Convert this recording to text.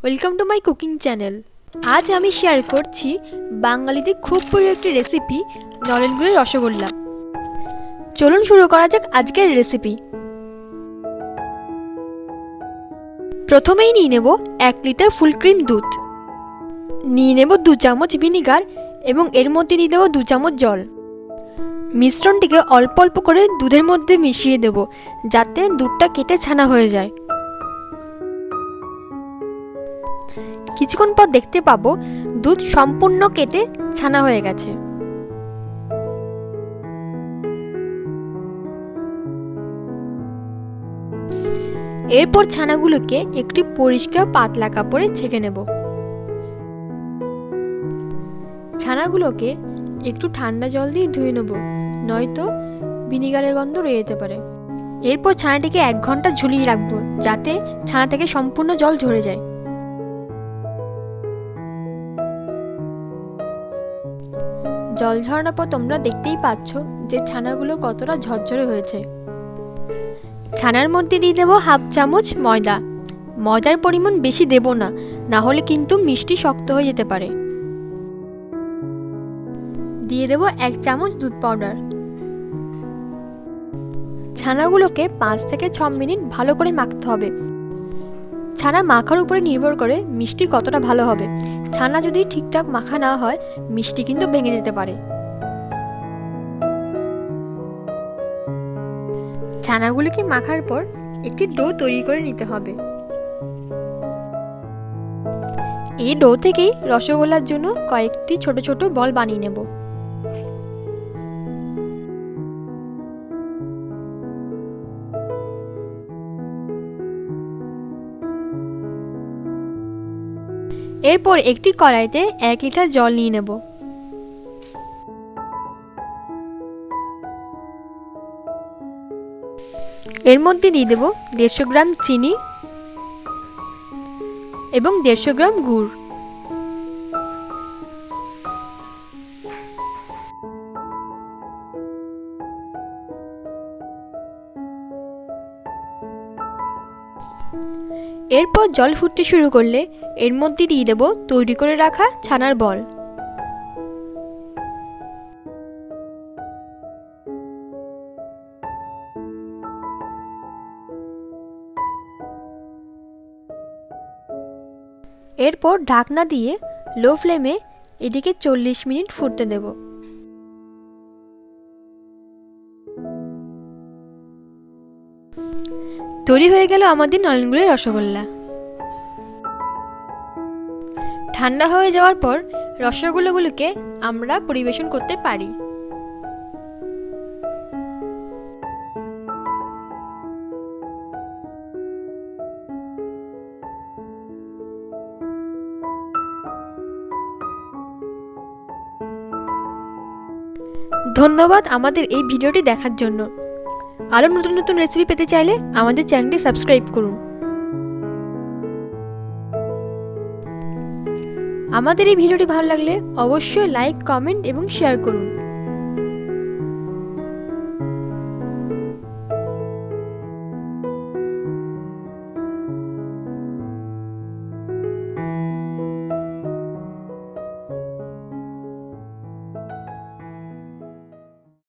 Welcome to my cooking channel. আজ আমি share করছি বাঙালিদের খুব প্রিয় একটি রেসিপি, নলেন গুড়ের রসগোল্লা। চলুন শুরু করা যাক আজকের রেসিপি। প্রথমেই নিয়ে নেব 1 লিটার ফুল ক্রিম দুধ, নিয়ে নেব 2 চামচ ভিনিগার এবং এর মধ্যে দিয়ে দেব 2 চামচ জল। মিশ্রণটিকে অল্প অল্প করে দুধের মধ্যে মিশিয়ে দেব, যাতে দুধটা কেটে ছানা হয়ে যায়। কিছুক্ষণ পর দেখতে পাবো দুধ সম্পূর্ণ কেটে ছানা হয়ে গেছে। এরপর ছানাগুলোকে একটি পরিষ্কার পাতলা কাপড়ে ছেঁকে নেব। ছানাগুলোকে একটু ঠান্ডা জল দিয়ে ধুয়ে নেব, নয়তো ভিনিগারের গন্ধ রয়ে যেতে পারে। এরপর ছানাটিকে 1 ঘন্টা ঝুলিয়ে রাখবো, যাতে ছানা থেকে সম্পূর্ণ জল ঝরে যায়। জল ঝরানোর পর তোমরা দেখতেই পাচ্ছ যে ছানাগুলো কতটা ঝরঝরে হয়েছে। ছানার মধ্যে দিয়ে দেবো 1/2 চামচ ময়দা। ময়দার পরিমাণ বেশি দেব না, না হলে কিন্তু মিষ্টি শক্ত হয়ে যেতে পারে। দিয়ে দেবো 1 চামচ দুধ পাউডার। ছানাগুলোকে 5 থেকে 6 মিনিট ভালো করে মাখতে হবে। ছানা মাখার উপরে নির্ভর করে মিষ্টি কতটা ভালো হবে। ছানা যদি ঠিকঠাক মাখা না হয়, মিষ্টি কিন্তু ভেঙে যেতে পারে। ছানাগুলোকে মাখার পর একটি ডো তৈরি করে নিতে হবে। এই ডো থেকেই রসগোল্লার জন্য কয়েকটি ছোট ছোট বল বানিয়ে নেব। এরপর একটি কড়াইতে 1 লিটার জল নিয়ে নেব। এর মধ্যে দিয়ে দেব 150 গ্রাম চিনি এবং 150 গ্রাম গুড়। এরপর জল ফুটতে শুরু করলে এর মধ্যে দিয়ে দেব তৈরি করে রাখা ছানার বল। এরপর ঢাকনা দিয়ে লো ফ্লেমে এদিকে 40 মিনিট ফুটতে দেব। তৈরি হয়ে গেল আমাদের নলেন গুড়ের রসগোল্লা। ঠান্ডা হয়ে যাওয়ার পর রসগোল্লাগুলোকে আমরা পরিবেশন করতে পারি। ধন্যবাদ আমাদের এই ভিডিওটি দেখার জন্য। আরও নতুন নতুন রেসিপি পেতে চাইলে আমাদের চ্যানেলটি সাবস্ক্রাইব করুন। আমাদের এই ভিডিওটি ভালো লাগলে অবশ্যই লাইক, কমেন্ট এবং শেয়ার করুন।